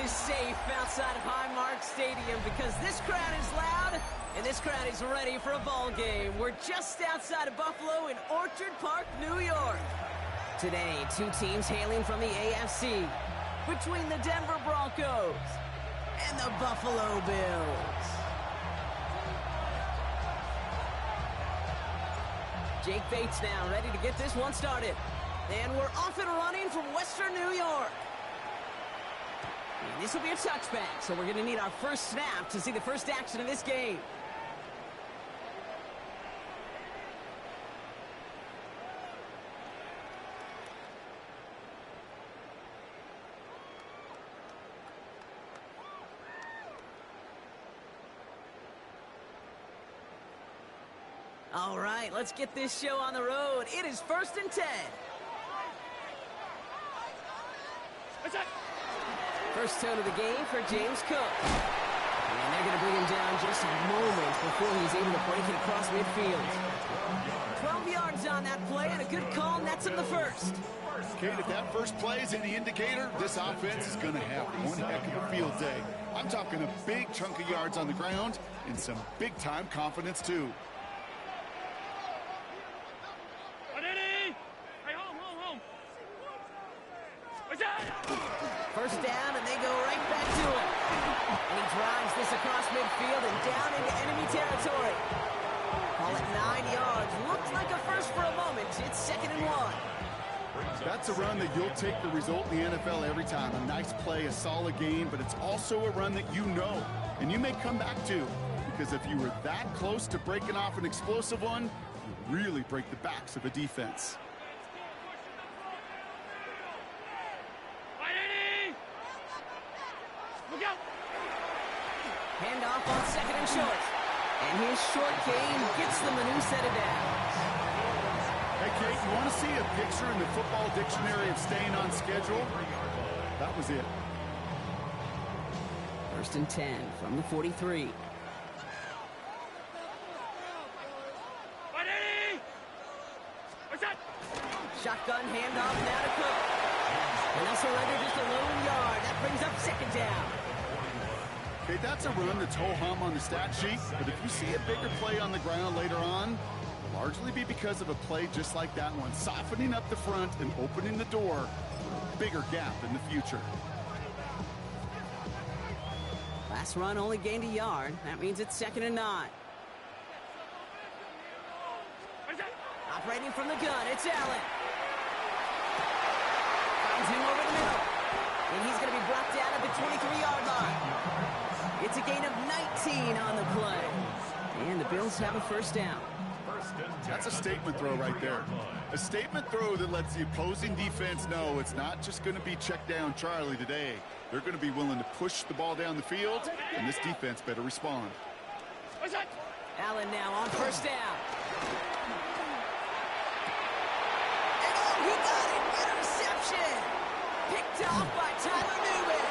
safe outside of Highmark Stadium because this crowd is loud and this crowd is ready for a ball game. We're just outside of Buffalo in Orchard Park, New York. Today, two teams hailing from the AFC between the Denver Broncos and the Buffalo Bills. Jake Bates now ready to get this one started. And we're off and running from Western New York. And this will be a touchback, so we're going to need our first snap to see the first action of this game. All right, let's get this show on the road. It is 1st and 10. First tone of the game for James Cook. And they're going to bring him down just a moment before he's able to break it across midfield. 12 yards on that play, and a good call nets him the first. Kate, if that first play is any indicator, this offense is going to have one heck of a field day. I'm talking a big chunk of yards on the ground and some big-time confidence, too. First down, and they go right back to it. And he drives this across midfield and down into enemy territory. Call it 9 yards. Looked like a first for a moment. It's 2nd and 1. That's a run that you'll take the result in the NFL every time. A nice play, a solid game, but it's also a run that you know, and you may come back to. Because if you were that close to breaking off an explosive one, you really break the backs of a defense. Handoff on 2nd and short. And his short game gets them a new set of downs. Hey, Kate, you want to see a picture in the football dictionary of staying on schedule? That was it. 1st and 10 from the 43. Shotgun handoff now to Cook. And they'll surrender just a lone yard. That brings up 2nd down. Okay, that's a run that's ho-hum on the stat sheet, but if you see a bigger play on the ground later on, it'll largely be because of a play just like that one, softening up the front and opening the door for a bigger gap in the future. Last run only gained a yard. That means it's 2nd and 9. Operating from the gun, it's Allen. Finds him over the middle. And he's going to be brought down at the 23-yard line. It's a gain of 19 on the play. And the Bills have a first down. That's a statement throw right there. A statement throw that lets the opposing defense know it's not just going to be check down Charlie today. They're going to be willing to push the ball down the field, and this defense better respond. Allen now on first down. And oh, he got it! Interception! Picked off by Tyler Newman.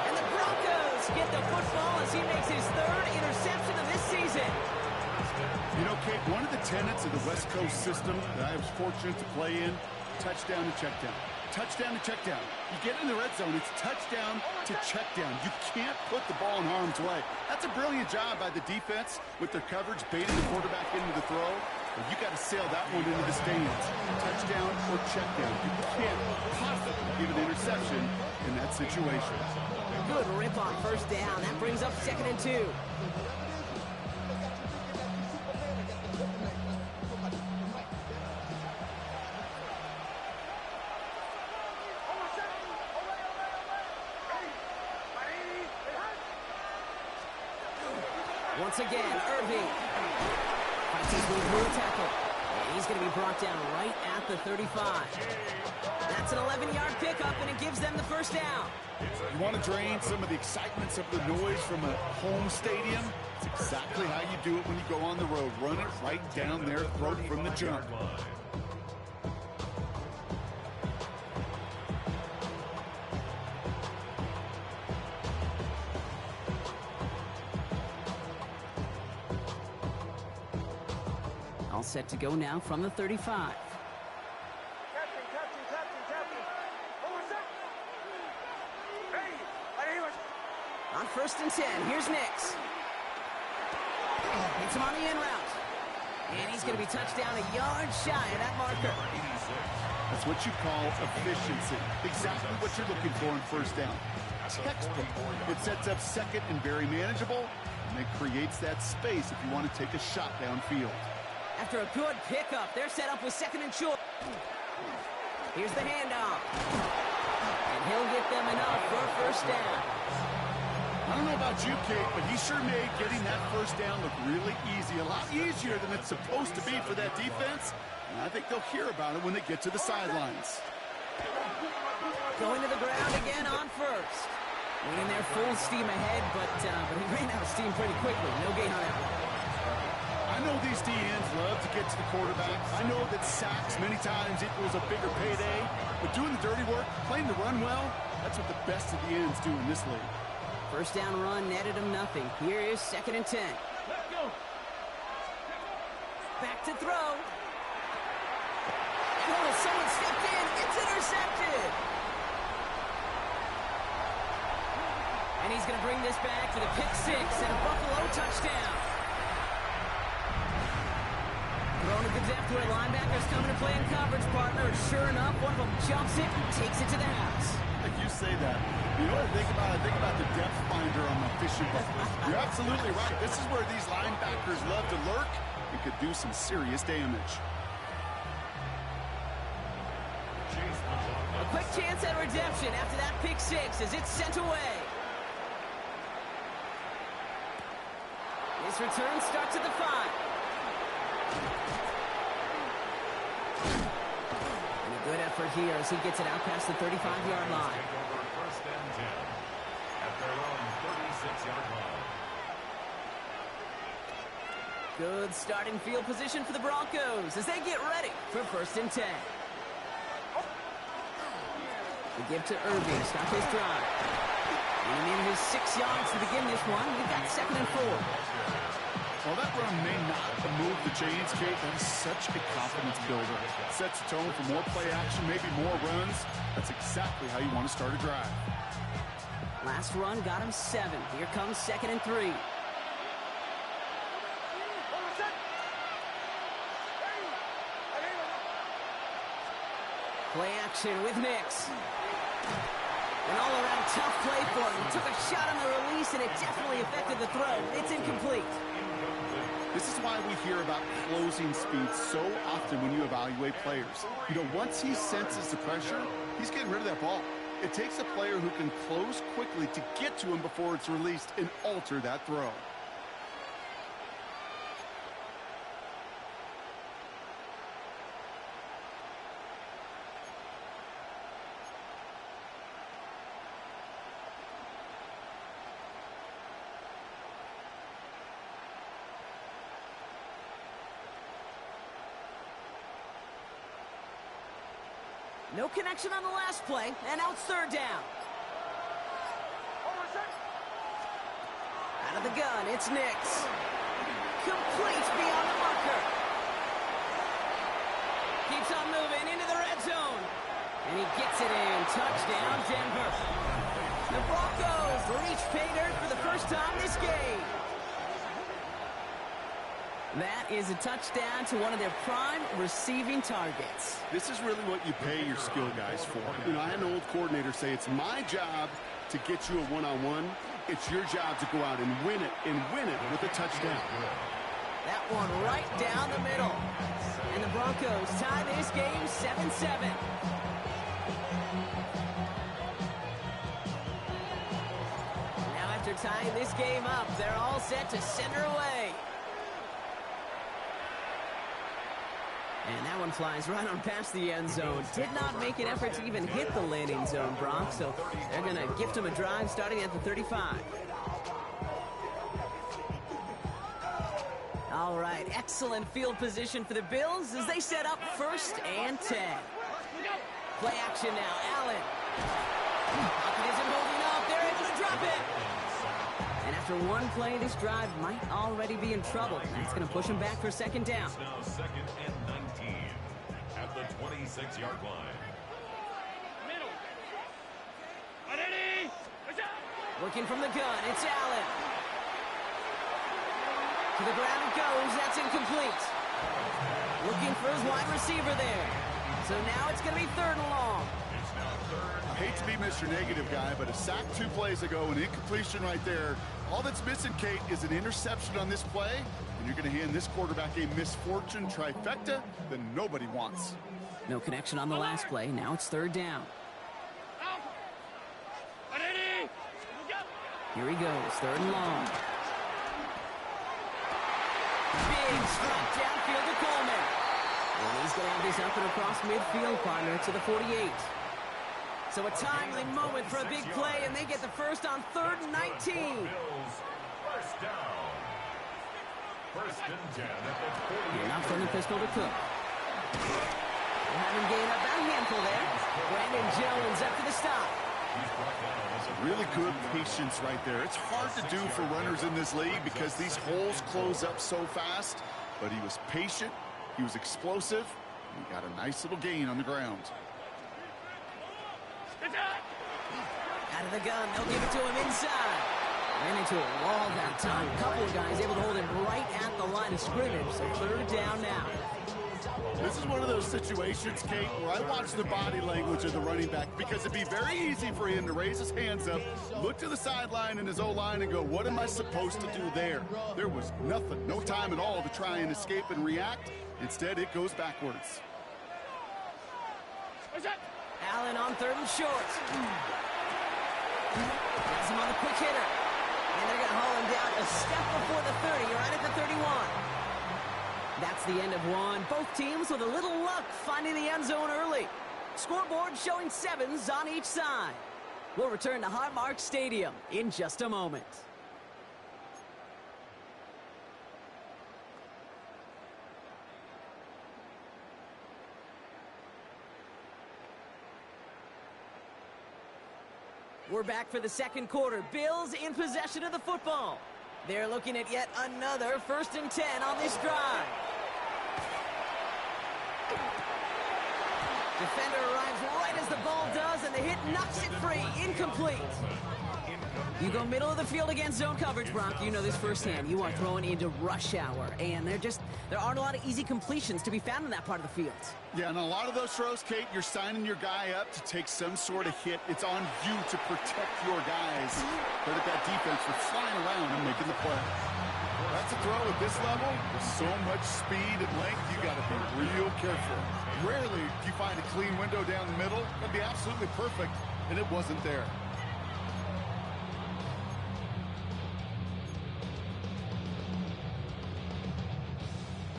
And the Broncos get the football as he makes his 3rd interception of this season. You know, Kate, one of the tenets of the West Coast system that I was fortunate to play in, touchdown to check down. Touchdown to check down. You get in the red zone, it's touchdown to check down. You can't put the ball in harm's way. That's a brilliant job by the defense with their coverage, baiting the quarterback into the throw. But you got to sail that one into the stands. Touchdown or check down. You can't possibly give an interception in that situation. Good rip on first down. That brings up 2nd and 2. Once again, Irving fights his way through a tackle. And he's going to be brought down right at the 35. That's an 11-yard pickup, and it gives them the first down. You want to drain some of the excitement, some of the noise from a home stadium? It's exactly how you do it when you go on the road. Run it right down their throat from the jump. All set to go now from the 35. Captain. What was that? Hey, first and 10. Here's Nix. Hits him on the in route. And he's going to be touched down a yard shy of that marker. That's what you call efficiency. Exactly what you're looking for in first down. Textbook. It sets up second and very manageable, and it creates that space if you want to take a shot downfield. After a good pickup, they're set up with second and short. Here's the handoff. And he'll get them enough for a first down. I don't know about you, Kate, but he sure made getting that first down look really easy. A lot easier than it's supposed to be for that defense. And I think they'll hear about it when they get to the sidelines. Going to the ground again on first. Went in there full steam ahead, but he ran out of steam pretty quickly. No gain on that one. I know these DNs love to get to the quarterback. I know that sacks many times equals a bigger payday. But doing the dirty work, playing the run well, that's what the best of the ends do in this league. First down run netted him nothing. Here is second and 10. Let's go. Back to throw. Oh, someone stepped in. It's intercepted. And he's going to bring this back to the pick six and a Buffalo touchdown. Throwing a good depth where linebackers coming to play in coverage, partner. Sure enough, one of them jumps it and takes it to the house. You say that. You know what I think about? I think about the depth finder on my fishing boat. You're absolutely right. This is where these linebackers love to lurk and could do some serious damage. A quick chance at redemption after that pick six as it's sent away. This return starts at the 5. And a good effort here as he gets it out past the 35-yard line. First and 10 at their own 36-yard line. Good starting field position for the Broncos as they get ready for first and 10. The give to Irving to start his drive. And in his 6 yards to begin this one, we've got second and 4. Well, that run may not move the chains, Kate. That is such a confidence builder. It sets the tone for more play action, maybe more runs. That's exactly how you want to start a drive. Last run got him 7. Here comes second and 3. Play action with Nix. An all-around tough play for him. He took a shot on the release, and it definitely affected the throw. It's incomplete. This is why we hear about closing speed so often when you evaluate players. You know, once he senses the pressure, he's getting rid of that ball. It takes a player who can close quickly to get to him before it's released and alter that throw. No connection on the last play, and now it's third down. Out of the gun, it's Nix. Complete beyond the marker. Keeps on moving into the red zone. And he gets it in. Touchdown, Denver. The Broncos reach pay dirt for the first time this game. That is a touchdown to one of their prime receiving targets. This is really what you pay your skill guys for. You know, I had an old coordinator say it's my job to get you a one-on-one. It's your job to go out and win it with a touchdown. That one right down the middle. And the Broncos tie this game 7-7. Now after tying this game up, they're all set to send her away. And that one flies right on past the end zone. Did not make an effort to even hit the landing zone, Brock. So they're going to gift him a drive starting at the 35. All right, excellent field position for the Bills as they set up first and 10. Play action now, Allen. Pocket isn't holding up. They're able to drop it. And after one play, this drive might already be in trouble. That's going to push him back for second down. Now second and 19 at the 26-yard line. Looking from the gun, it's Allen. To the ground it goes, that's incomplete. Looking for his wide receiver there. So now it's going to be 3rd and long. I hate to be Mr. Negative guy, but a sack 2 plays ago, an incompletion right there. All that's missing, Kate, is an interception on this play, and you're going to hand this quarterback a misfortune trifecta that nobody wants. No connection on the last play. Now it's 3rd down. Here he goes, 3rd and long. Big strike downfield to Coleman. And he's going to have this up and across midfield, partner, to the 48. So a timely moment for a big play, and they get the first on 3rd and 19. First down. First and 10 at the 48. Here, not from the pistol to Cook. We'll have him gain up that handful there. Brandon Jones after the stop. Really good patience right there. It's hard to do for runners in this league because these holes close up so fast. But he was patient, he was explosive, and he got a nice little gain on the ground. Out of the gun, they'll give it to him inside. Ran into a wall that time. A couple of guys able to hold him right at the line of scrimmage. So 3rd down now. This is one of those situations, Kate, where I watch the body language of the running back because it'd be very easy for him to raise his hands up, look to the sideline in his O-line and go, what am I supposed to do there? There was nothing, no time at all to try and escape and react. Instead, it goes backwards. Allen on 3rd and short. Has him on the quick hitter. And they're going to haul him down a step before the 30. You're right at the 31. That's the end of one. Both teams with a little luck finding the end zone early. Scoreboard showing 7s on each side. We'll return to Highmark Stadium in just a moment. We're back for the 2nd quarter. Bills in possession of the football. They're looking at yet another 1st and 10 on this drive. Defender arrives right as the ball does, and the hit knocks it free. Incomplete. You go middle of the field against zone coverage, Brock. You know this firsthand. You are throwing into rush hour, and there aren't a lot of easy completions to be found in that part of the field. Yeah, and a lot of those throws, Kate, you're signing your guy up to take some sort of hit. It's on you to protect your guys. Credit that defense for flying around and making the play. That's a throw at this level with so much speed and length, you got to be real careful. Rarely do you find a clean window down the middle. That'd be absolutely perfect, and it wasn't there.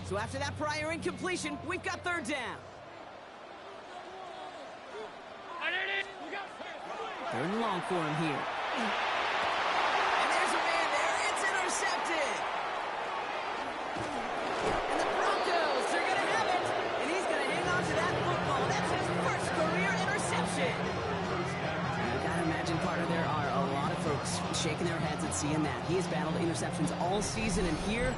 So after that prior incompletion, we've got 3rd down. 3rd and long for him here. And there's a man there. It's intercepted. And the Broncos are going to have it. And he's going to hang on to that football. That's his first career interception. I got to imagine, partner, there are a lot of folks shaking their heads at seeing that. He has battled interceptions all season, and here,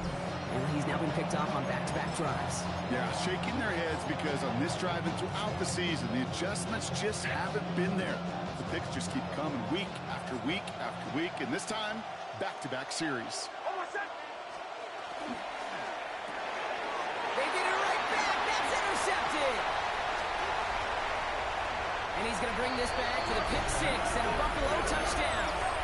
and he's now been picked off on back-to-back drives. Yeah, shaking their heads because on this drive and throughout the season, the adjustments just haven't been there. The picks just keep coming week after week after week, and this time, back-to-back series. They get it right back. That's intercepted. And he's going to bring this back to the pick 6 and a Buffalo touchdown.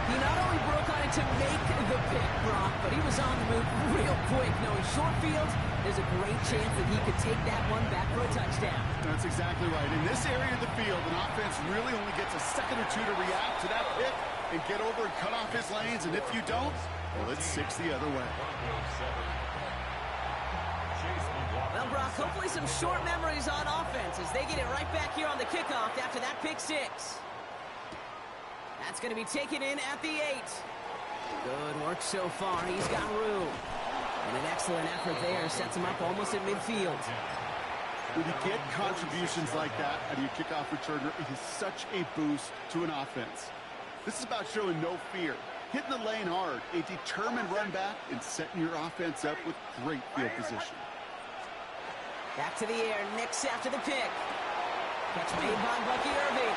He not only broke on it to make the pick, Brock, but he was on the move real quick. Knowing short fields, there's a great chance that he could take that one back for a touchdown. That's exactly right. In this area of the field, an offense really only gets a second or two to react to that pick and get over and cut off his lanes. And if you don't, well, it's 6 the other way. Well, Brock, hopefully some short memories on offense as they get it right back here on the kickoff after that pick 6. That's going to be taken in at the 8. Good work so far. He's got room. And an excellent effort there sets him up almost at midfield. When you get contributions like that out of your kickoff returner, it is such a boost to an offense. This is about showing no fear, hitting the lane hard, a determined run back, and setting your offense up with great field position. Back to the air, Nix after the pick. Catch made by Bucky Irving.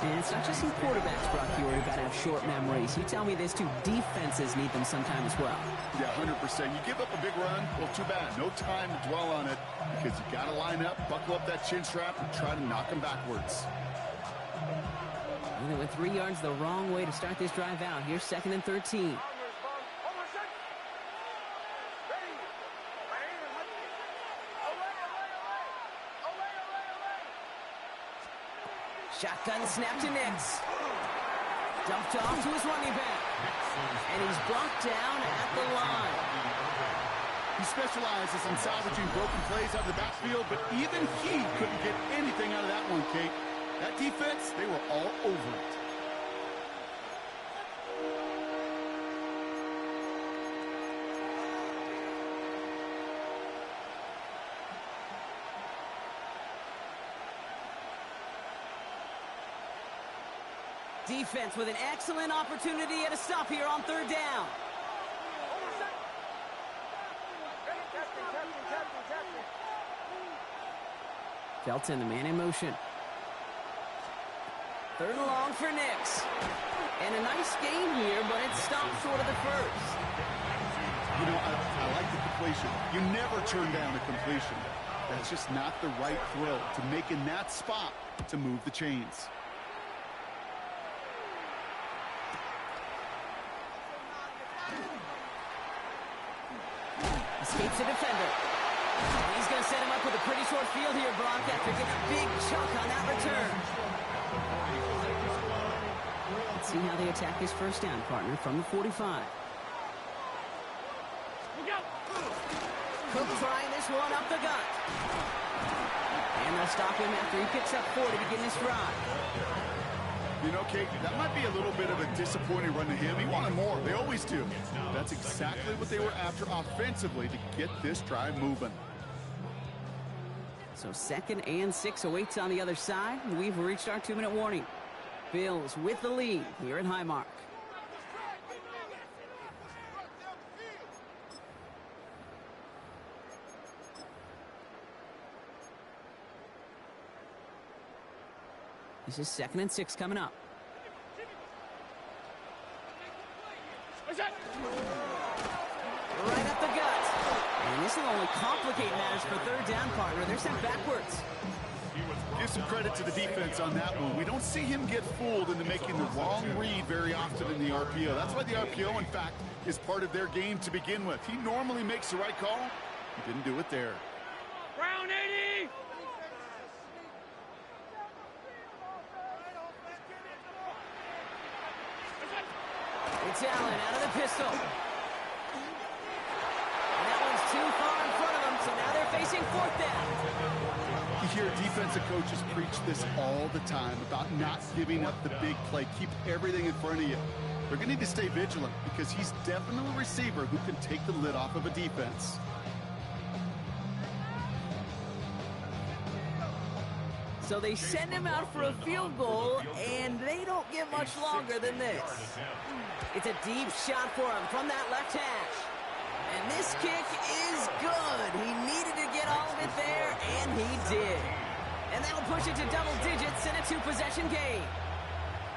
And it's not just some quarterbacks, Brock, you worry about have short memories. You tell me this too, defenses need them sometime as well. Yeah, 100%. You give up a big run, well, too bad. No time to dwell on it because you got to line up, buckle up that chin strap, and try to knock them backwards. And they went 3 yards the wrong way to start this drive out. Here's 2nd and 13. Shotgun snap to Nix. Dumped off to his running back. And he's brought down at the line. He specializes in salvaging broken plays out of the backfield, but even he couldn't get anything out of that one, Kate. That defense, they were all over it. Defense with an excellent opportunity at a stop here on 3rd down. Felton, the man in motion. 3rd and long for Nix. And a nice game here, but it stopped short of the first. You know, I like the completion. You never turn down a completion. That's just not the right throw to make in that spot to move the chains. Escapes the defender. And he's going to set him up with a pretty short field here, Brock, after getting a big chunk on that return. Let's see how they attack this 1st down, partner, from the 45. Cook trying this one up the gut. And they'll stop him after he picks up 4 to begin this drive. You know, Kate, that might be a little bit of a disappointing run to him. He wanted more. They always do. That's exactly what they were after offensively to get this drive moving. So 2nd and 6 awaits on the other side. We've reached our 2-minute warning. Bills with the lead here at Highmark. This is 2nd and 6 coming up. Right up the gut. And this will only complicate matters for 3rd down, partner. They're sent backwards. Give some credit to the defense on that one. We don't see him get fooled into making the wrong read very often in the RPO. That's why the RPO, in fact, is part of their game to begin with. He normally makes the right call. He didn't do it there. Brown 80! It's Allen out of the pistol. And that one's too far in front of them, so now they're facing 4th down. You hear defensive coaches preach this all the time about not giving up the big play. Keep everything in front of you. They're going to need to stay vigilant because he's definitely a receiver who can take the lid off of a defense. So they send him out for a field goal, and they don't get much longer than this. It's a deep shot for him from that left hash. And this kick is good. He needed to get all of it there, and he did. And that'll push it to double digits in a 2-possession game.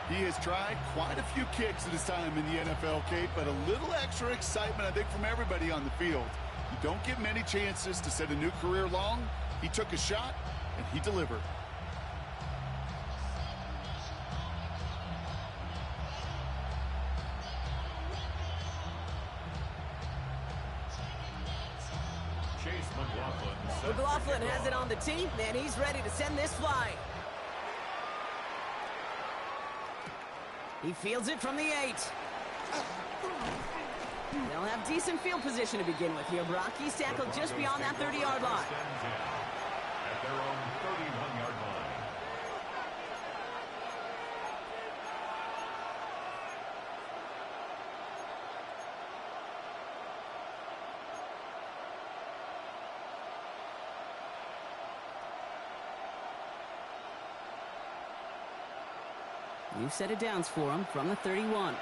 He has tried quite a few kicks at his time in the NFL, Kate, but a little extra excitement, I think, from everybody on the field. You don't get many chances to set a new career long. He took a shot, and he delivered. McLaughlin has it on the tee, and he's ready to send this flying. He fields it from the 8. They'll have decent field position to begin with here, Brock. He's tackled just beyond that 30-yard line. At their own 31-yard line. New set of downs for him from the 31.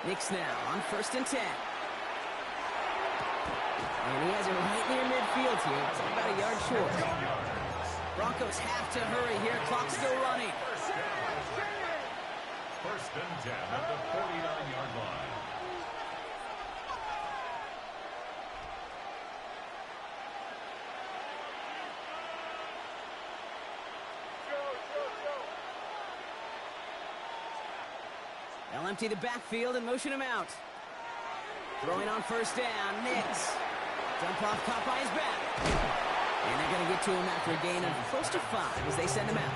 Nix now on 1st and 10. And he has it right near midfield here. It's about a yard short. Broncos have to hurry here. Clock's still running. First and 10 at the 49-yard line. They'll empty the backfield and motion him out. Throwing on first down, Nix. Dump off, caught by his back. And they're going to get to him after a gain of close to 5 as they send him out.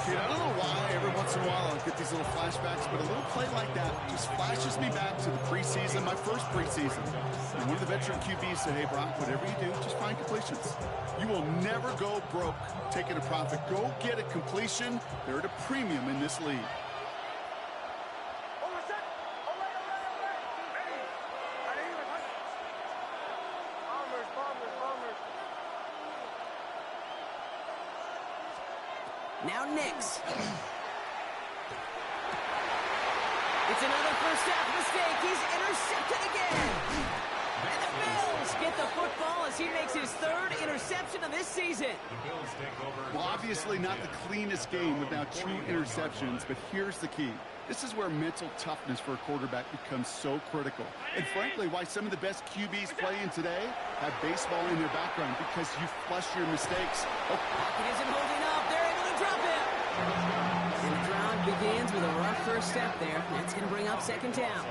Dude, I don't know why every once in a while I'll get these little flashbacks, but a little play like that just flashes me back to the preseason, my first preseason. And one of the veteran QBs said, hey, Brock, whatever you do, just find completions. You will never go broke taking a profit. Go get a completion. They're at a premium in this league. Now Nix. It's another first half mistake. He's intercepted again. And the Bills get the football as he makes his 3rd interception of this season. Well, obviously not the cleanest game without 2 interceptions, but here's the key. This is where mental toughness for a quarterback becomes so critical. And frankly, why some of the best QBs playing today have baseball in their background, because you flush your mistakes. Oh, pocket isn't holding up. They're able to drop him. And the drive begins with a rough first step there. That's going to bring up second down.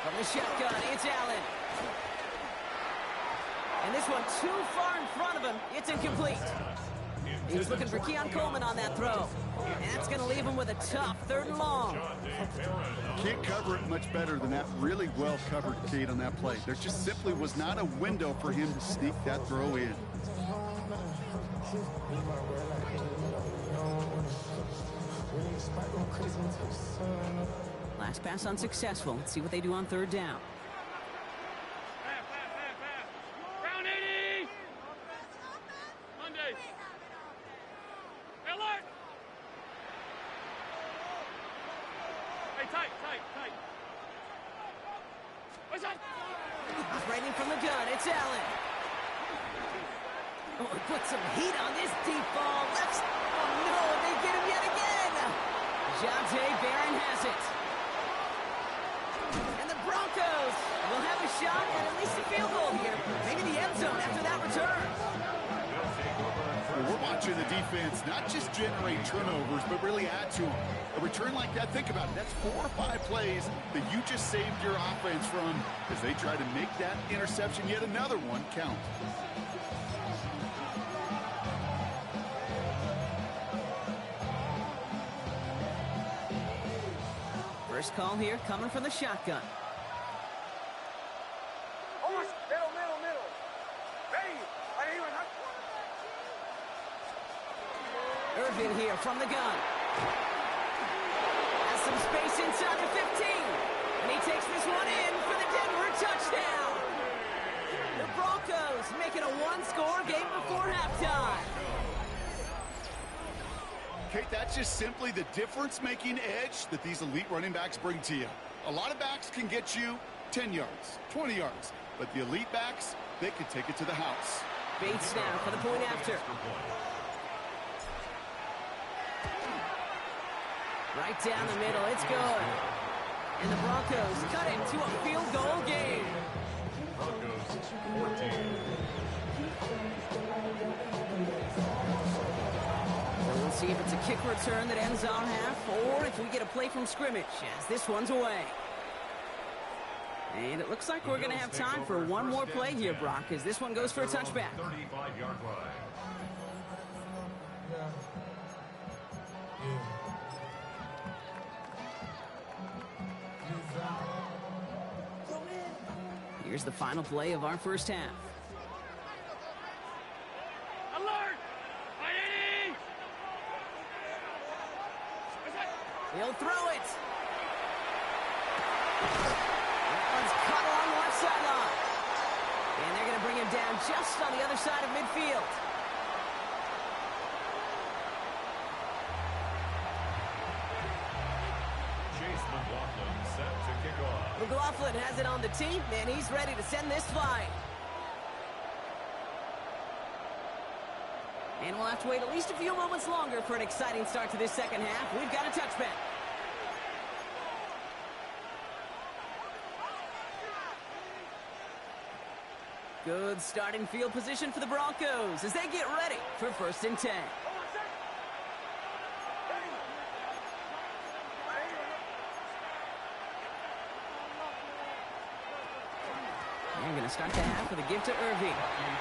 From the shotgun, it's Allen. And this one too far in front of him. It's incomplete. He was looking for Keon Coleman on that throw. And that's going to leave him with a tough 3rd and long. Can't cover it much better than that. Really well covered, Kate, on that play. There just simply was not a window for him to sneak that throw in. Last pass unsuccessful. Let's see what they do on 3rd down. Round 80. Monday. Alert. Hey, tight. What's up? Operating from the gun, it's Allen. Oh, put some heat on this deep ball. Oh, no, they get him yet again. Jonte Barron has it. And the Broncos will have a shot at least a field goal here. Maybe the end zone after that return. Well, we're watching the defense not just generate turnovers, but really add to them. A return like that, think about it. That's 4 or 5 plays that you just saved your offense from as they try to make that interception, yet another one, count. First call here coming from the shotgun. Middle. Hey, Irvin here from the gun. Has some space inside the 15. And he takes this one in for the Denver touchdown. The Broncos making a 1-score game before halftime. Kate, that's just simply the difference-making edge that these elite running backs bring to you. A lot of backs can get you 10 yards, 20 yards, but the elite backs, they can take it to the house. Bates now for the point after. Right down the middle, it's good. And the Broncos cut it to a field goal game. Broncos 14. We'll see if it's a kick return that ends our half, or if we get a play from scrimmage, as this one's away. And it looks like we're going to have time for one more play here, Brock, as this one goes for a touchback. 35-yard line. Here's the final play of our first half. Alert! 80! He'll throw it. That one's caught along the left sideline. And they're going to bring him down just on the other side of midfield. Chase McLaughlin set to kick off. McLaughlin has it on the tee, and he's ready to send this flying. And we'll have to wait at least a few moments longer for an exciting start to this second half. We've got a touchback. Good starting field position for the Broncos as they get ready for 1st and 10. They're going to start the half with a give to Irving.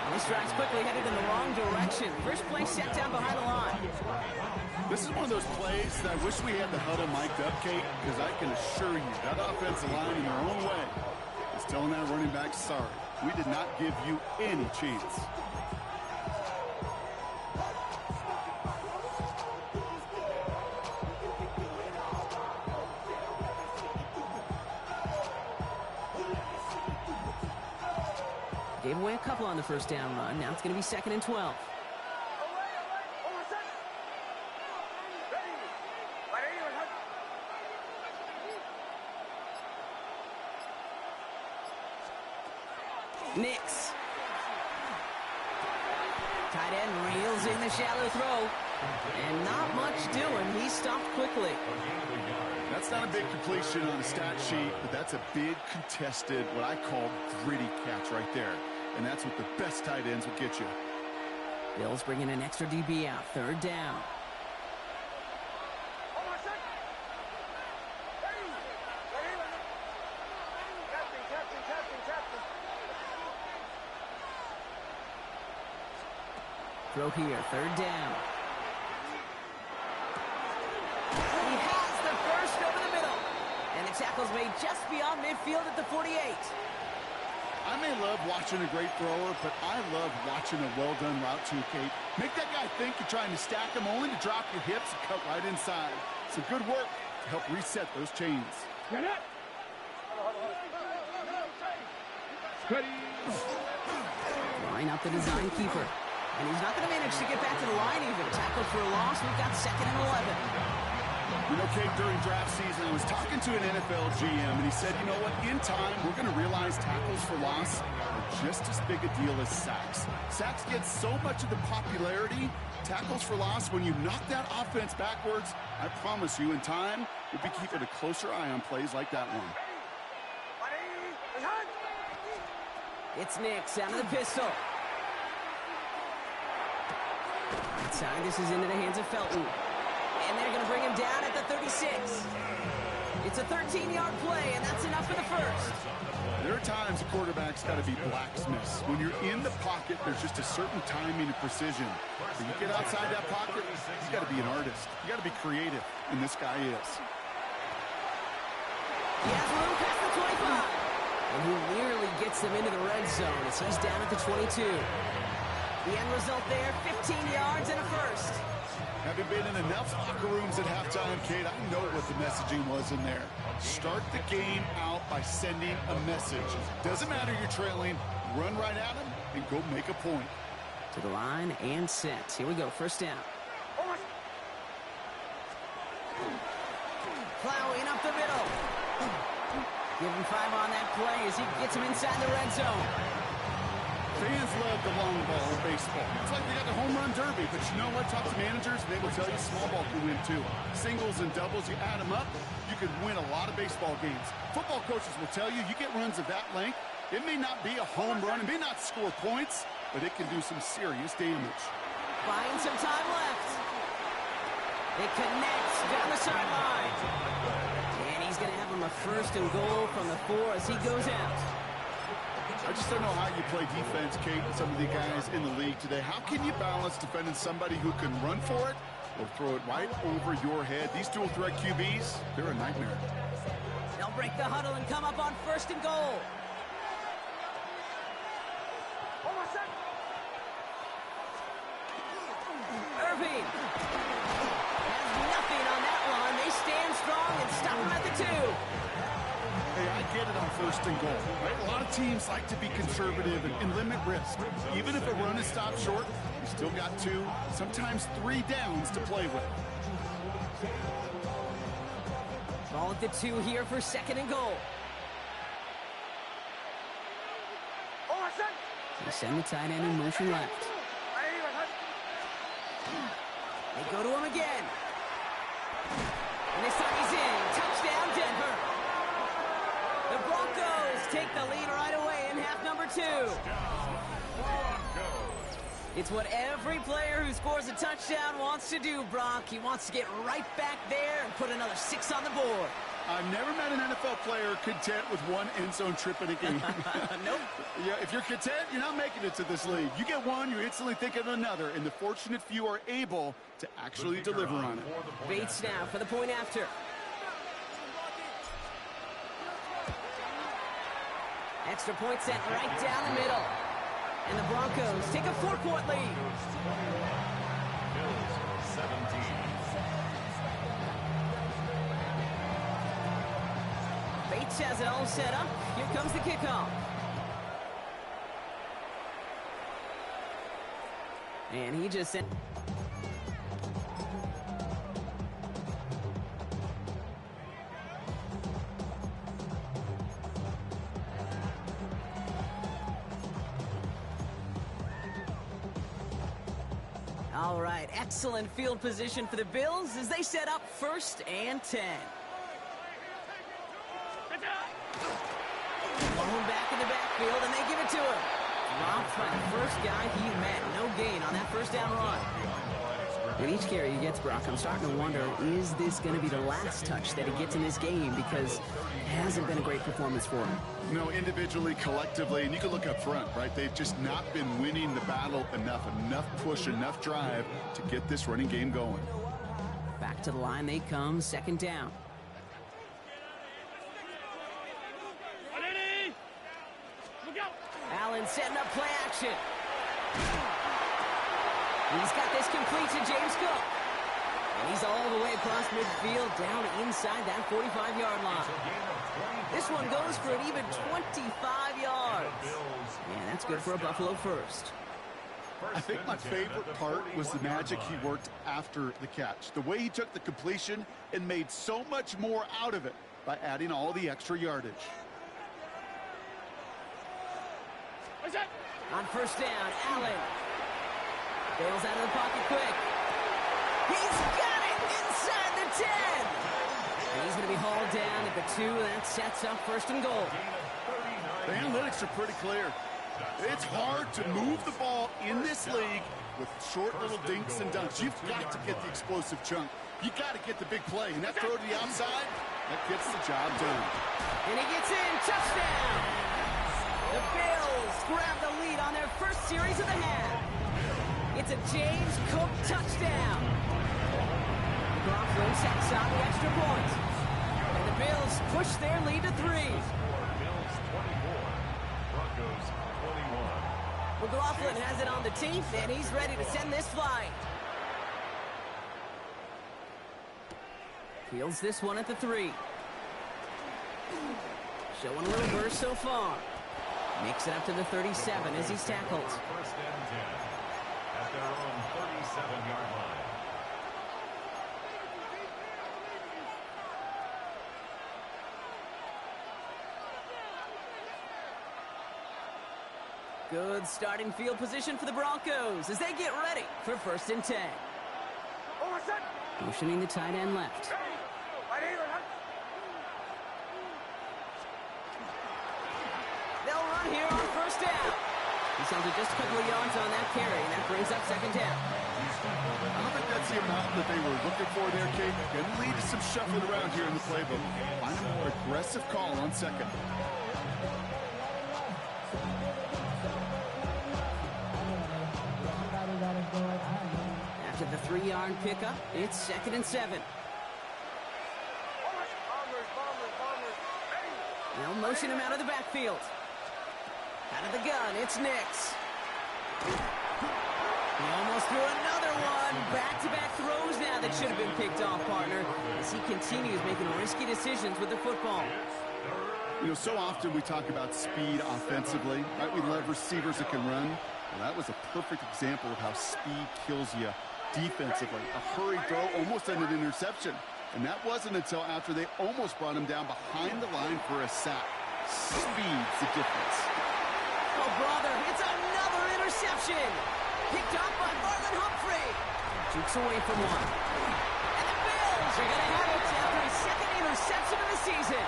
And this drive's quickly headed in the wrong direction. First play set down behind the line. This is one of those plays that I wish we had the huddle mic'd up, Kate, because I can assure you that offensive line in their own way is telling that running back, sorry, we did not give you any chance. Gave away a couple on the first down run. Now it's going to be 2nd and 12. Nix. Tight end reels in the shallow throw. And not much doing. He stopped quickly. That's not a big completion on the stat sheet, but that's a big contested, what I call gritty catch right there. And that's what the best tight ends will get you. Bills bringing an extra DB out. 3rd down. Throw here. 3rd down. He has the first over the middle. And the tackle's made just beyond midfield at the 48. I may love watching a great thrower, but I love watching a well-done route too, Kate. Make that guy think you're trying to stack him, only to drop your hips and cut right inside. Some good work to help reset those chains. Get it! Ready! Line up the design keeper. And he's not going to manage to get back to the line even. Tackled for a loss. We've got 2nd and 11. You know, Kate, during draft season, I was talking to an NFL GM, and he said, you know what, in time, we're going to realize tackles for loss are just as big a deal as sacks. Sacks get so much of the popularity. Tackles for loss, when you knock that offense backwards, I promise you, in time, we'll be keeping a closer eye on plays like that one. It's Nix out of the pistol. Outside, this is into the hands of Felton. And they're going to bring him down at the 36. It's a 13-yard play, and that's enough for the first. There are times a quarterback's got to be blacksmiths. When you're in the pocket, there's just a certain timing and precision. When you get outside that pocket, you got to be an artist. You got to be creative, and this guy is. He has room past the 25. And he nearly gets them into the red zone as he's down at the 22. The end result there, 15 yards and a first. Having been in enough locker rooms at halftime, Kate, I know what the messaging was in there. Start the game out by sending a message. Doesn't matter you're trailing, run right at him and go make a point. To the line and set. Here we go, 1st down. Plowing up the middle. Give him 5 on that play as he gets him inside the red zone. Fans love the long ball in baseball. It's like they got the home run derby, but you know what? Talk to managers, and they will tell you small ball can win too. Singles and doubles, you add them up, you can win a lot of baseball games. Football coaches will tell you, you get runs of that length, it may not be a home run, it may not score points, but it can do some serious damage. Buying some time left. It connects down the sideline. And he's going to have him a 1st and goal from the 4 as he goes out. I just don't know how you play defense, Kate, and some of the guys in the league today. How can you balance defending somebody who can run for it or throw it right over your head? These dual threat QBs, they're a nightmare. They'll break the huddle and come up on 1st and goal. Irving has nothing on that one. They stand strong and stop him at the 2. Hey, I get it on 1st and goal, right? A lot of teams like to be conservative and limit risk. Even if a run is stopped short, you still got 2, sometimes 3 downs to play with. Ball at the 2 here for 2nd and goal. They send the tight end in motion left. They go to him again. And this time he's in. Touchdown, Denver. The Broncos take the lead right away in half number 2. It's what every player who scores a touchdown wants to do, Brock. He wants to get right back there and put another 6 on the board. I've never met an NFL player content with one end zone trip in a game. Nope. Yeah, if you're content, you're not making it to this league. You get one, you instantly think of another, and the fortunate few are able to actually deliver on it. Bates now for the point after. Extra point sent right down the middle. And the Broncos take a 4-point lead. Bills 17. Bates has it all set up. Here comes the kickoff. And he just sent... All right, excellent field position for the Bills as they set up 1st and 10. Blown back in the backfield, and they give it to him. Dropped by the first guy he met. No gain on that first down run. With each carry he gets, Brock, I'm starting to wonder, is this going to be the last touch that he gets in this game? Because it hasn't been a great performance for him. No, individually, collectively, and you can look up front, right? They've just not been winning the battle enough push, enough drive to get this running game going. Back to the line they come, 2nd down. Allen setting up play action. He's got this complete to James Cook. And he's all the way across midfield down inside that 45-yard line. This one goes for an even 25 yards. And that's good for a Buffalo first. I think my favorite part was the magic he worked after the catch. The way he took the completion and made so much more out of it by adding all the extra yardage. On 1st down, Allen bails out of the pocket quick. He's got it inside the 10. And he's going to be hauled down at the 2, and that sets up 1st and goal. The analytics are pretty clear. It's hard to move the ball in this league with short little dinks and dunks. You've got to get the explosive chunk. You got to get the big play. And that throw to the outside, that gets the job done. And he gets in. Touchdown. The Bills grab the lead on their first series of the half. It's a James Cook touchdown. McLaughlin sets on the extra point. And the Bills push their lead to 3. Bills 24. Broncos 21. McLaughlin has it on the teeth, and he's ready to send this flying. Fields this one at the 3. Showing a little burst so far. Makes it up to the 37 as he's tackled. 1st and 10 at their own 37-yard line. Good starting field position for the Broncos as they get ready for 1st and 10. Motioning the tight end left. They'll run here on 1st down. He's held it just a couple of yards on that carry, and that brings up 2nd down. I don't think that's the amount that they were looking for there, Kate. Going to lead to some shuffling around here in the playbook. Find a more aggressive call on 2nd. After the 3-yard pickup, it's 2nd and 7. They'll motion him out of the backfield. Out of the gun, it's Nix. He almost threw another one. Back-to-back throws now that should have been picked off, partner, as he continues making risky decisions with the football. You know, so often we talk about speed offensively, right? We love receivers that can run. Well, that was a perfect example of how speed kills you defensively. A hurried throw almost ended an interception. And that wasn't until after they almost brought him down behind the line for a sack. Speed's the difference. Oh, brother, it's another interception. Picked up by Marlon Humphrey. Jukes away from one. And the Bills are going to have it after his second interception of the season.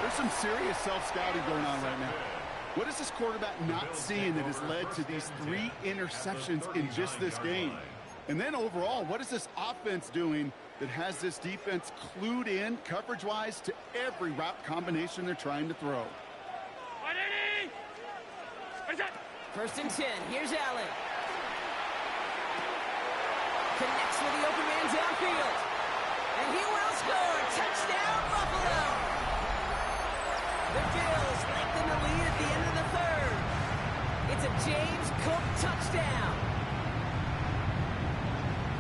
There's some serious self-scouting going on right now. What is this quarterback not seeing that has led to these 3 interceptions in just this game? And then overall, what is this offense doing that has this defense clued in coverage-wise to every route combination they're trying to throw? First and 10. Here's Allen. Connects with the open man downfield. And he will score. Touchdown, Buffalo. The Bills lengthen the lead at the end of the third. It's a James Cook touchdown.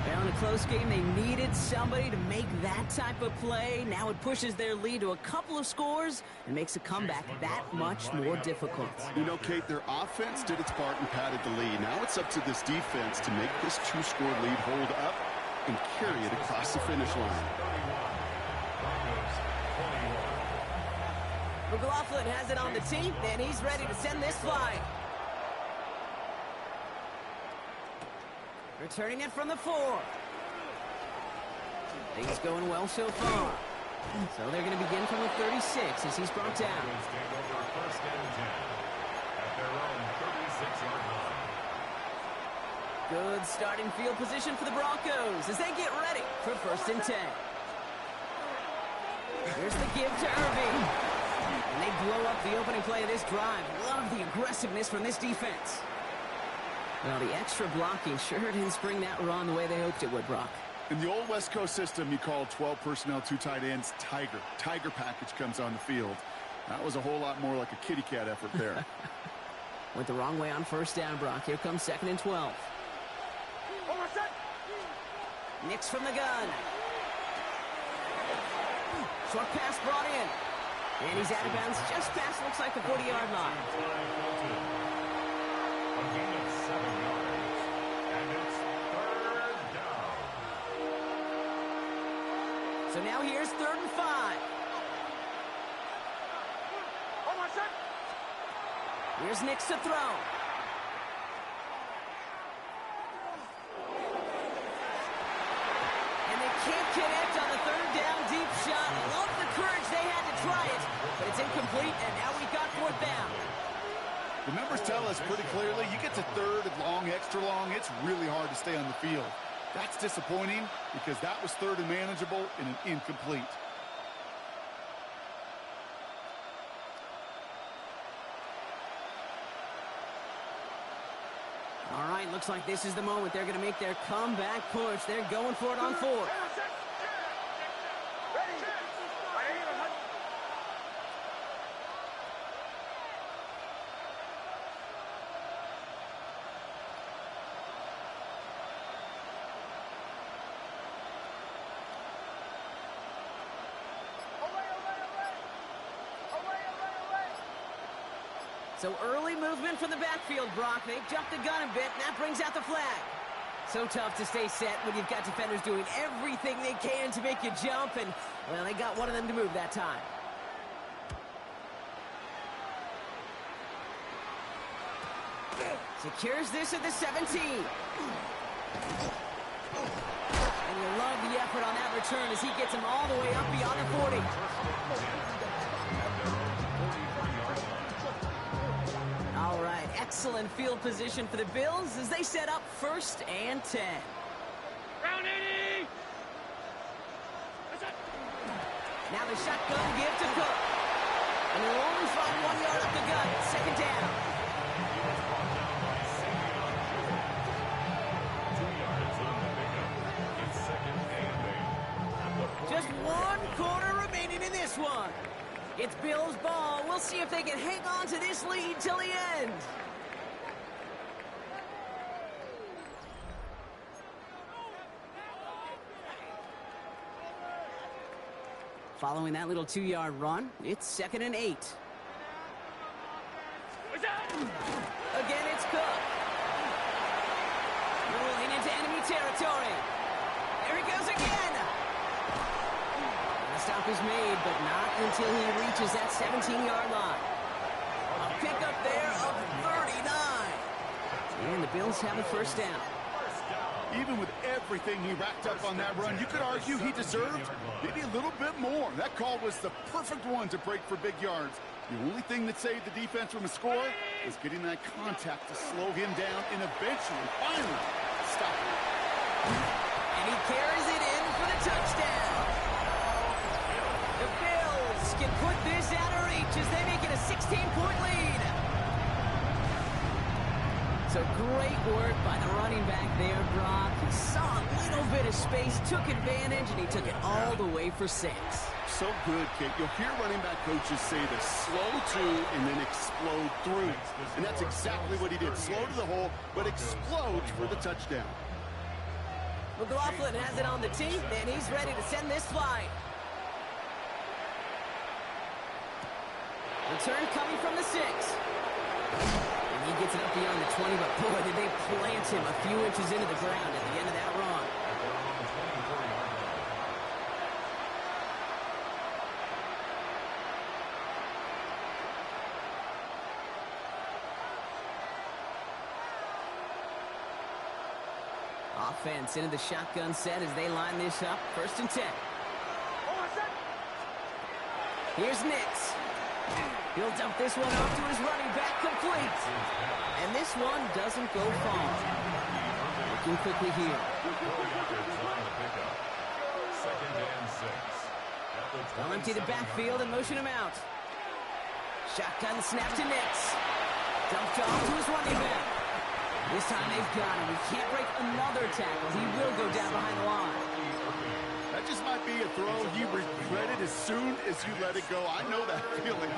Well, in a close game, they needed somebody to make that type of play. Now it pushes their lead to a couple of scores and makes a comeback that much more difficult. You know, Kate, their offense did its part and padded the lead. Now it's up to this defense to make this 2-score lead hold up and carry it across the finish line. McLaughlin has it on the tee, and he's ready to send this flying. Returning it from the 4. Things going well so far. So they're going to begin from the 36 as he's brought down. Good starting field position for the Broncos as they get ready for first and 10. Here's the give to Irving. And they blow up the opening play of this drive. Love the aggressiveness from this defense. Well, the extra blocking sure didn't spring that run the way they hoped it would, Brock. In the old West Coast system, you called 12 personnel, 2 tight ends, Tiger. Tiger package comes on the field. That was a whole lot more like a kitty cat effort there. Went the wrong way on first down, Brock. Here comes 2nd and 12. Nix from the gun. Short pass brought in. And he's out of bounds just past, looks like, the 40-yard line. So now here's 3rd and 5. Here's Nix to throw. And they can't connect on the 3rd down deep shot. Love the courage they had to try it, but it's incomplete, and now we've got 4th down. The numbers tell us pretty clearly, you get to 3rd and long, extra long, it's really hard to stay on the field. That's disappointing because that was 3rd and manageable and an incomplete. All right, looks like this is the moment. They're going to make their comeback push. They're going for it on 4th. So early movement from the backfield, Brock. They jumped the gun a bit, and that brings out the flag. So tough to stay set when you've got defenders doing everything they can to make you jump, and, well, they got one of them to move that time. Secures this at the 17. And you love the effort on that return as he gets him all the way up beyond the 40. All right, excellent field position for the Bills as they set up 1st and 10. Round 80! Now the shotgun give to Cook. And they'll only find 1 yard up the gut. 2nd down. Just 1 quarter remaining in this one. It's Bills ball. We'll see if they can hang on to this lead till the end. Following that little 2-yard run, it's 2nd and 8. Again, it's Cook. Rolling into enemy territory. There he goes again. The stop is made, but not until he reaches that 17-yard line. A pickup there Bills have a first down. Even with everything he racked up on that run, you could argue he deserved maybe a little bit more. That call was the perfect one to break for big yards. The only thing that saved the defense from a score was getting that contact to slow him down and eventually, finally, stop him. And he carries it in for the touchdown. The Bills can put this out of reach as they make it a 16-point lead. So great work by the running back there, Brock. He saw a little bit of space, took advantage, and he took it all the way for 6. So good, Kate. You'll hear running back coaches say the slow to and then explode through. And that's exactly what he did. Slow to the hole, but explodes for the touchdown. McLaughlin has it on the tee, and he's ready to send this flight. Return coming from the 6. And he gets it up beyond the 20, but boy, did they plant him a few inches into the ground at the end of that run. Offense into the shotgun set as they line this up. 1st and 10. Here's Nix. He'll dump this one off to his running back, complete. And this one doesn't go far. Looking quickly here. They'll empty the backfield and motion him out. Shotgun snap to Nix. Dumped off to his running back. This time they've got him. He can't break another tackle. He will go down behind the line. That just might be a throw you regretted as soon as you let it go. I know that feeling.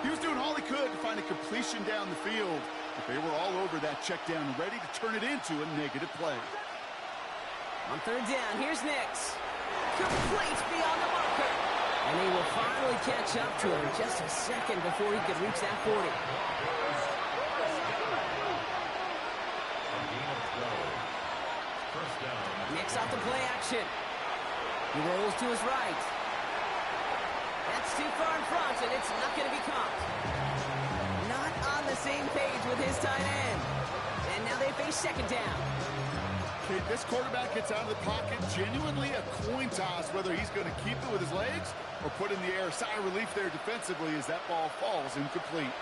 He was doing all he could to find a completion down the field. But they were all over that check down, ready to turn it into a negative play. On 3rd down, here's Nix. Complete beyond the marker. And he will finally catch up to him just a second before he could reach that 40. Nix off the play action. He rolls to his right. That's too far in front, and it's not going to be caught. Not on the same page with his tight end. And now they face 2nd down. Okay, this quarterback gets out of the pocket, genuinely a coin toss, whether he's going to keep it with his legs or put in the air. Sigh of relief there defensively as that ball falls incomplete.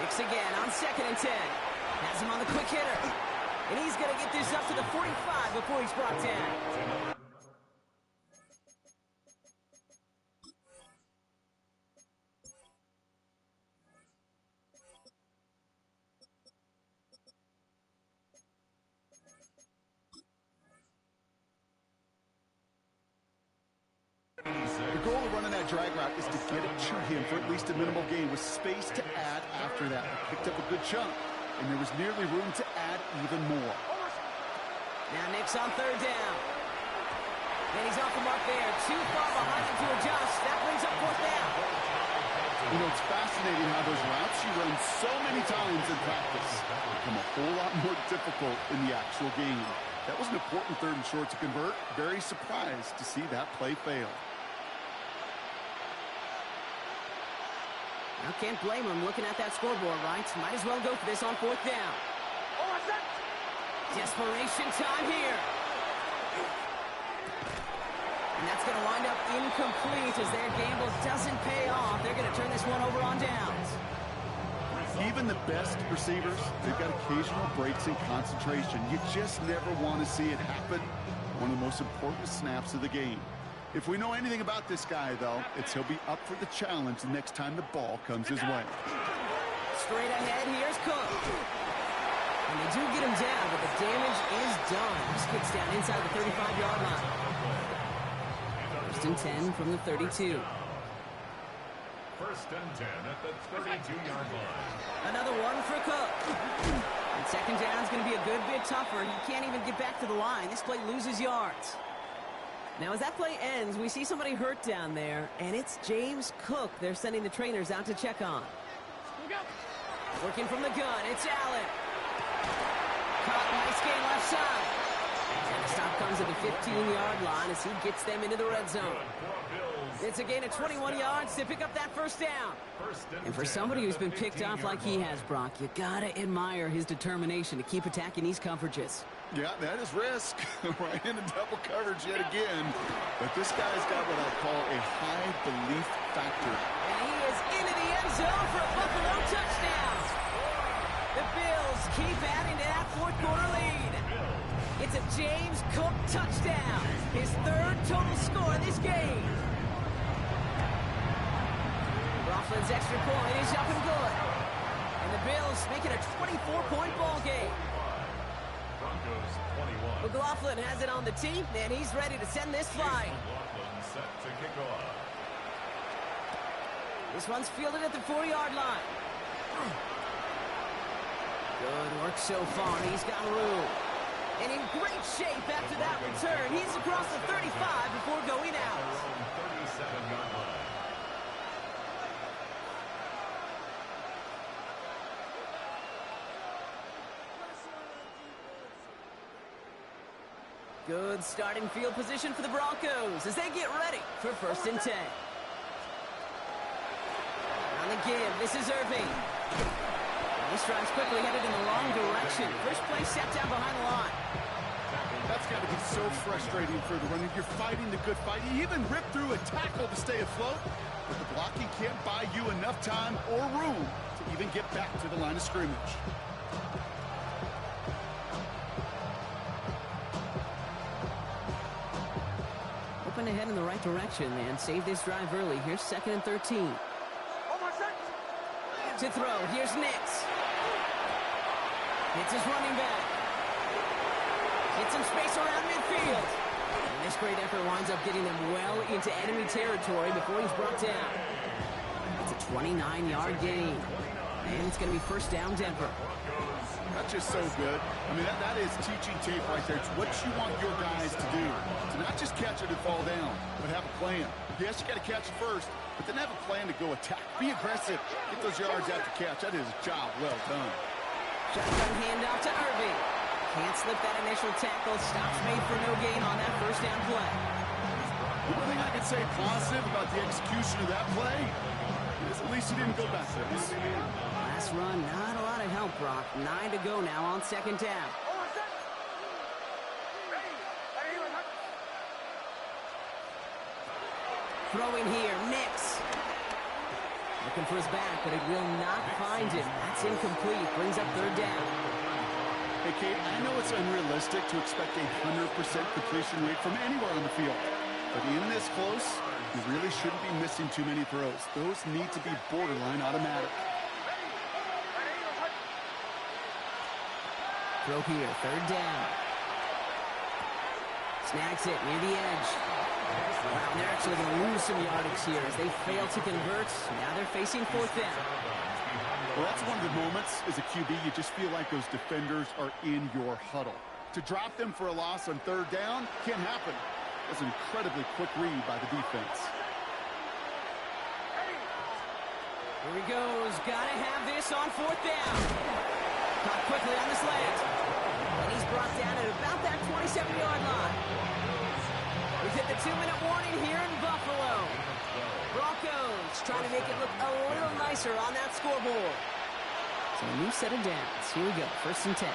Nix again on 2nd and 10. Has him on the quick hitter. And he's going to get this up to the 45 before he's brought down. The goal of running that drag route is to get it to him for at least a minimal gain with space to add after that. Picked up a good chunk, and there was nearly room to add even more. Now Nix on 3rd down. And he's off the mark there. Too far behind him to adjust. That brings up 4th down. You know, it's fascinating how those routes you run so many times in practice become a whole lot more difficult in the actual game. That was an important 3rd and short to convert. Very surprised to see that play fail. Now can't blame him looking at that scoreboard, right? Might as well go for this on 4th down. Desperation time here. And that's going to wind up incomplete as their gamble doesn't pay off. They're going to turn this one over on downs. Even the best receivers, they've got occasional breaks in concentration. You just never want to see it happen. One of the most important snaps of the game. If we know anything about this guy, though, it's he'll be up for the challenge the next time the ball comes his way. Straight ahead, here's Cook. And they do get him down, but the damage is done. This gets down inside the 35-yard line. 1st and 10 from the 32. 1st and 10 at the 32-yard line. Another one for Cook. And 2nd down is going to be a good bit tougher. He can't even get back to the line. This play loses yards. Now, as that play ends, we see somebody hurt down there, and it's James Cook. They're sending the trainers out to check on. Working from the gun, it's Allen. Caught, nice game left side. And Stop comes at the 15-yard line as he gets them into the red zone. It's a gain of 21 yards to pick up that first down. And for somebody who's been picked off like he has, Brock, you gotta admire his determination to keep attacking these coverages. Yeah, that is risk. Right into double coverage yet again. But this guy's got what I call a high belief factor. And he is into the end zone for a Buffalo touchdown. The Bills keep adding to that fourth-quarter lead. It's a James Cook touchdown, his third total score in this game. Coughlin's extra point is up and good. And the Bills make it a 24-point ball game. Broncos 21. McLaughlin has it on the tee, and he's ready to send this flying. McLaughlin set to kick off. This one's fielded at the 4-yard line. Good work so far. He's got room. And in great shape after that return. He's across the 35 before going out. 37-yard line. Good starting field position for the Broncos as they get ready for 1st and 10. On the give, this is Irving. This drive's quickly headed in the wrong direction. First play set down behind the line. That's got to be so frustrating for the runner. You're fighting the good fight. You even ripped through a tackle to stay afloat, but the blocking can't buy you enough time or room to even get back to the line of scrimmage. Open ahead in the right direction, and save this drive early. Here's 2nd and 13. To throw, here's Nix. It's his running back. Gets some space around midfield. And this great effort winds up getting them well into enemy territory before he's brought down. It's a 29-yard gain. And it's going to be 1st down, Denver. That's just so good. I mean, that is teaching tape right there. It's what you want your guys to do. To not just catch it and fall down, but have a plan. Yes, you got to catch it first, but then have a plan to go attack. Be aggressive. Get those yards after catch. That is a job well done. Shotgun handoff to Irving. Can't slip that initial tackle. Stops made for no gain on that 1st down play. The only thing I can say positive about the execution of that play is at least he didn't go backwards. Last run, not a lot of help, Brock. 9 to go now on 2nd down. Throwing here, Nix. Looking for his back, but it will not find him. That's incomplete. Brings up 3rd down. Hey, Kate, I know it's unrealistic to expect a 100% completion rate from anywhere on the field. But in this close, you really shouldn't be missing too many throws. Those need to be borderline automatic. Throw here, 3rd down. Snags it near the edge. Wow, they're actually going to lose some yardage here as they fail to convert. Now they're facing 4th down. Well, that's one of the moments as a QB, you just feel like those defenders are in your huddle. To drop them for a loss on 3rd down can't happen. That's an incredibly quick read by the defense. Here he goes. Got to have this on 4th down. Caught quickly on the slant. And he's brought down at about that 27-yard line. We've hit the 2-minute warning here in Buffalo. Broncos trying to make it look a little nicer on that scoreboard. So a new set of downs. Here we go. 1st and 10.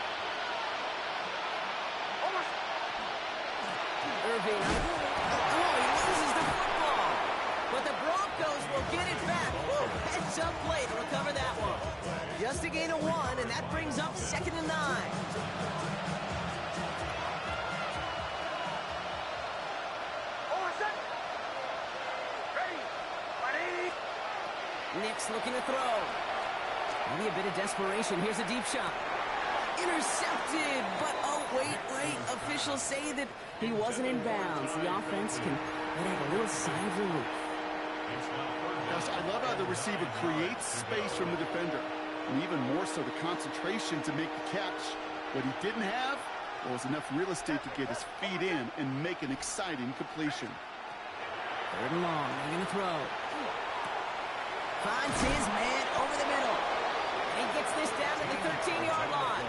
Irving. Oh, he loses the football. But the Broncos will get it back. Woo, heads up play to recover that one. Just a gain of 1, and that brings up 2nd and 9. Nix looking to throw. Maybe a bit of desperation. Here's a deep shot. Intercepted, but oh, wait. Officials say that he wasn't in bounds. The offense can have a little sigh of relief. Gosh, I love how the receiver creates space from the defender. And even more so, the concentration to make the catch. What he didn't have was enough real estate to get his feet in and make an exciting completion. 3rd and long. They're going to throw. Finds his man over the middle. And he gets this down to the 13-yard line.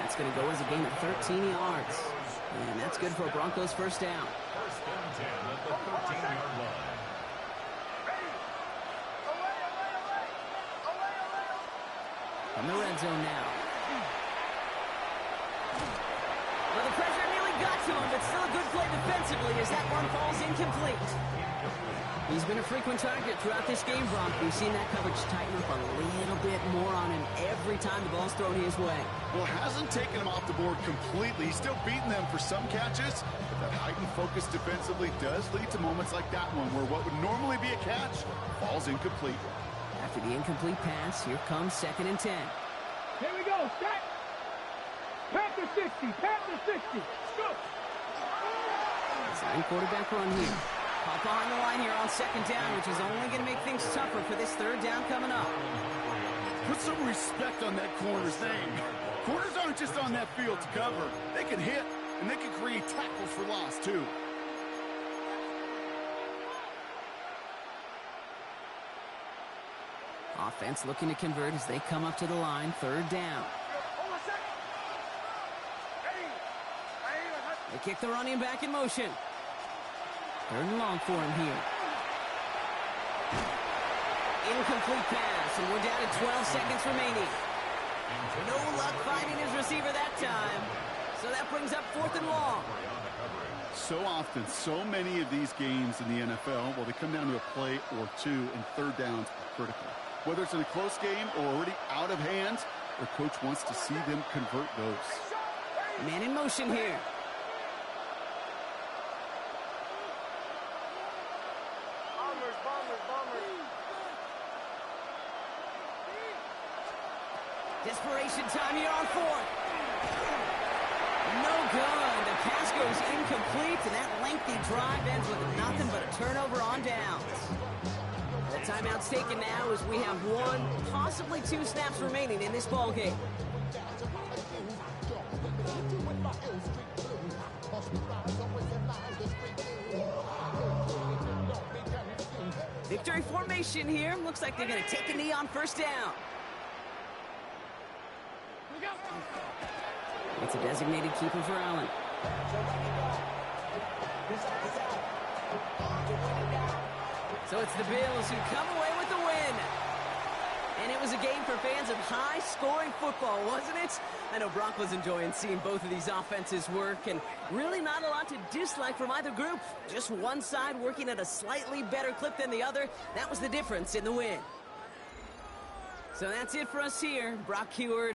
That's going to go as a gain of 13 yards. And that's good for a Broncos first down. First and 10 at the 13-yard line. From the red zone now. Well, the pressure nearly got to him, but still a good play defensively as that one falls incomplete. He's been a frequent target throughout this game, Bronk. We've seen that coverage tighten up a little bit more on him every time the ball's thrown his way. Well, hasn't taken him off the board completely. He's still beating them for some catches, but that heightened focus defensively does lead to moments like that one where what would normally be a catch falls incomplete. After the incomplete pass, here comes 2nd and 10. Here we go, set. Panther 60, Panther 60. Go. Sign quarterback run here. Caught behind the line here on 2nd down, which is only going to make things tougher for this 3rd down coming up. Put some respect on that corner's name. Corners aren't just on that field to cover. They can hit, and they can create tackles for loss, too. Offense looking to convert as they come up to the line, 3rd down. They kick the running back in motion. 3rd and long for him here. Incomplete pass, and we're down to 12 seconds remaining. No luck finding his receiver that time. So that brings up 4th and long. So often, so many of these games in the NFL, well, they come down to a play or two, and 3rd downs are critical. Whether it's in a close game or already out of hand, their coach wants to see them convert those. Man in motion here. Desperation time here on 4th. No good. The pass goes incomplete, and that lengthy drive ends with nothing but a turnover on downs. The timeout's taken now as we have 1, possibly 2 snaps remaining in this ball game. Victory formation here. Looks like they're going to take a knee on 1st down. It's a designated keeper for Allen. So it's the Bills who come away with the win. And it was a game for fans of high-scoring football, wasn't it? I know Bronk was enjoying seeing both of these offenses work, and really not a lot to dislike from either group. Just one side working at a slightly better clip than the other. That was the difference in the win. So that's it for us here. Brock Heward.